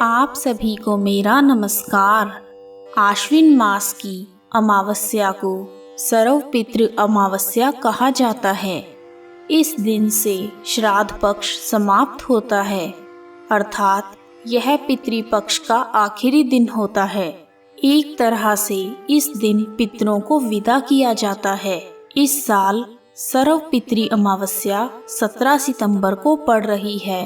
आप सभी को मेरा नमस्कार। आश्विन मास की अमावस्या को सरव पितृ अमावस्या कहा जाता है। इस दिन से श्राद्ध पक्ष समाप्त होता है, अर्थात यह पितृपक्ष का आखिरी दिन होता है। एक तरह से इस दिन पितरों को विदा किया जाता है। इस साल सरव पितृ अमावस्या 17 सितंबर को पड़ रही है।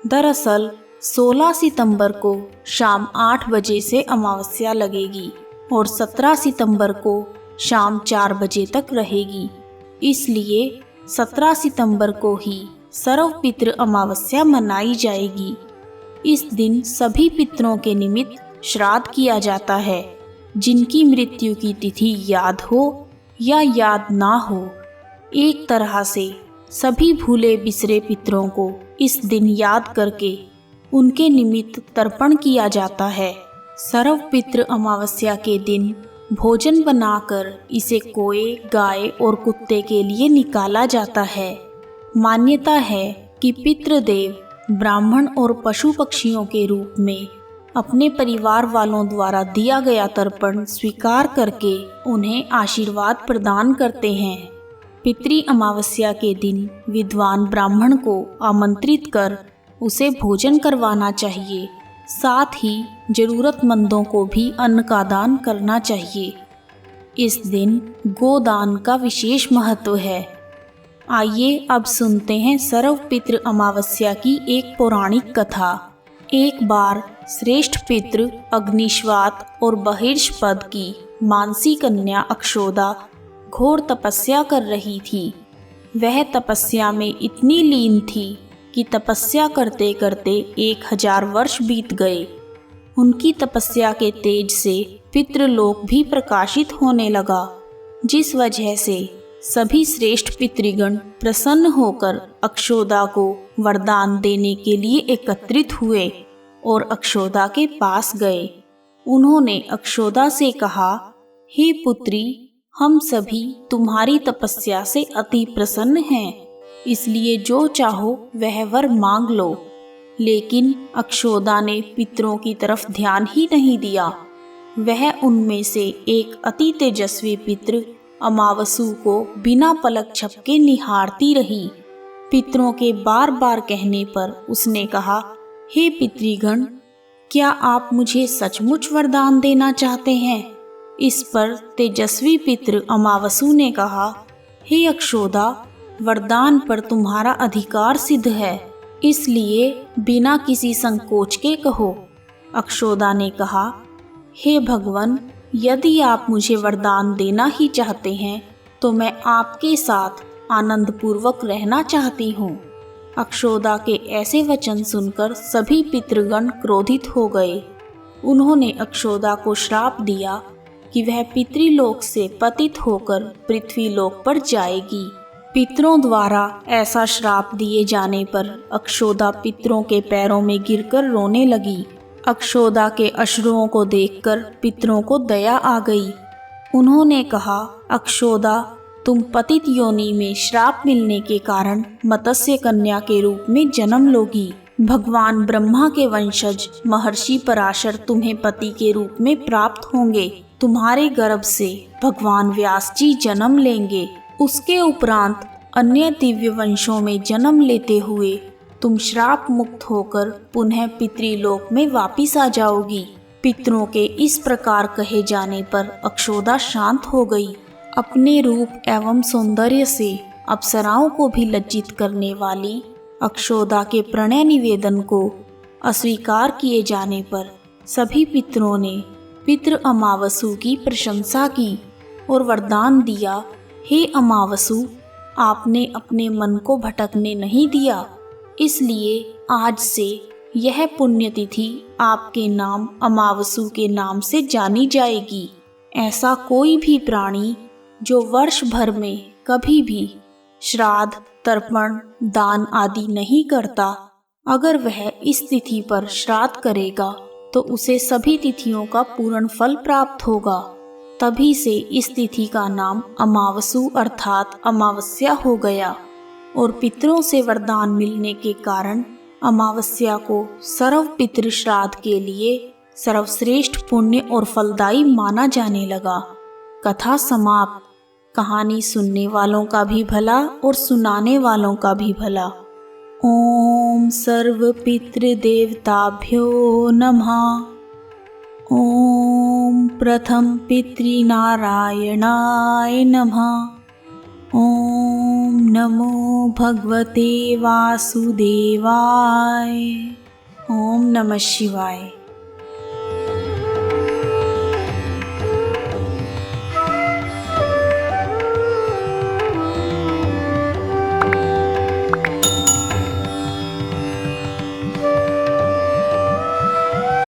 दरअसल 16 सितंबर को शाम 8 बजे से अमावस्या लगेगी और 17 सितंबर को शाम 4 बजे तक रहेगी। इसलिए 17 सितंबर को ही सरव पितृ अमावस्या मनाई जाएगी। इस दिन सभी पितरों के निमित्त श्राद्ध किया जाता है। जिनकी मृत्यु की तिथि याद हो या याद ना हो, एक तरह से सभी भूले बिसरे पितरों को इस दिन याद करके उनके निमित्त तर्पण किया जाता है। सरव पितृ अमावस्या के दिन भोजन बनाकर इसे कोए, गाय और कुत्ते के लिए निकाला जाता है। मान्यता है कि पितृदेव ब्राह्मण और पशु पक्षियों के रूप में अपने परिवार वालों द्वारा दिया गया तर्पण स्वीकार करके उन्हें आशीर्वाद प्रदान करते हैं। पितृ अमावस्या के दिन विद्वान ब्राह्मण को आमंत्रित कर उसे भोजन करवाना चाहिए। साथ ही जरूरतमंदों को भी अन्न का दान करना चाहिए। इस दिन गोदान का विशेष महत्व है। आइए अब सुनते हैं सरव पितृ अमावस्या की एक पौराणिक कथा। एक बार श्रेष्ठ पितृ अग्निश्वात और बहिर्षपद की मानसी कन्या अक्षोदा घोर तपस्या कर रही थी। वह तपस्या में इतनी लीन थी कि तपस्या करते करते 1000 वर्ष बीत गए। उनकी तपस्या के तेज से पितृलोक भी प्रकाशित होने लगा, जिस वजह से सभी श्रेष्ठ पितृगण प्रसन्न होकर अक्षोदा को वरदान देने के लिए एकत्रित हुए और अक्षोदा के पास गए। उन्होंने अक्षोदा से कहा, हे पुत्री, हम सभी तुम्हारी तपस्या से अति प्रसन्न हैं, इसलिए जो चाहो वह वर मांग लो। लेकिन अक्षोदा ने पितरों की तरफ ध्यान ही नहीं दिया। वह उनमें से एक अति तेजस्वी पितृ अमावसु को बिना पलक झपके निहारती रही। पितरों के बार बार कहने पर उसने कहा, हे पितृगण, क्या आप मुझे सचमुच वरदान देना चाहते हैं? इस पर तेजस्वी पितृ अमावसु ने कहा, हे अक्षोदा, वरदान पर तुम्हारा अधिकार सिद्ध है, इसलिए बिना किसी संकोच के कहो। अक्षोदा ने कहा, हे भगवान, यदि आप मुझे वरदान देना ही चाहते हैं तो मैं आपके साथ आनंद पूर्वक रहना चाहती हूँ। अक्षोदा के ऐसे वचन सुनकर सभी पितृगण क्रोधित हो गए। उन्होंने अक्षोदा को श्राप दिया कि वह पितृलोक से पतित होकर पृथ्वीलोक पर जाएगी। पितरों द्वारा ऐसा श्राप दिए जाने पर अक्षोदा पितरों के पैरों में गिरकर रोने लगी। अक्षोदा के अश्रुओं को देखकर पितरों को दया आ गई। उन्होंने कहा, अक्षोदा, तुम पतित योनि में श्राप मिलने के कारण मत्स्य कन्या के रूप में जन्म लोगी। भगवान ब्रह्मा के वंशज महर्षि पराशर तुम्हें पति के रूप में प्राप्त होंगे। तुम्हारे गर्भ से भगवान व्यास जी जन्म लेंगे। उसके उपरांत अन्य दिव्य वंशों में जन्म लेते हुए तुम श्राप मुक्त होकर पुनः पितृलोक में वापिस आ जाओगी। पितरों के इस प्रकार कहे जाने पर अक्षोदा शांत हो गई। अपने रूप एवं सौंदर्य से अप्सराओं को भी लज्जित करने वाली अक्षोदा के प्रणय निवेदन को अस्वीकार किए जाने पर सभी पितरों ने पितृ अमावसु की प्रशंसा की और वरदान दिया, हे अमावसु, आपने अपने मन को भटकने नहीं दिया, इसलिए आज से यह पुण्यतिथि आपके नाम अमावसु के नाम से जानी जाएगी। ऐसा कोई भी प्राणी जो वर्ष भर में कभी भी श्राद्ध, तर्पण, दान आदि नहीं करता, अगर वह इस तिथि पर श्राद्ध करेगा तो उसे सभी तिथियों का पूर्ण फल प्राप्त होगा। तभी से इस तिथि का नाम अमावसु अर्थात अमावस्या हो गया और पितरों से वरदान मिलने के कारण अमावस्या को सर्व पितृ श्राद्ध के लिए सर्वश्रेष्ठ पुण्य और फलदायी माना जाने लगा। कथा समाप्त। कहानी सुनने वालों का भी भला और सुनाने वालों का भी भला। ओम सर्व पितृदेवताभ्यो नमः। ओम प्रथम पितृनारायणाय नमः। ओम नमो भगवते वासुदेवाय। ओम नमः शिवाय।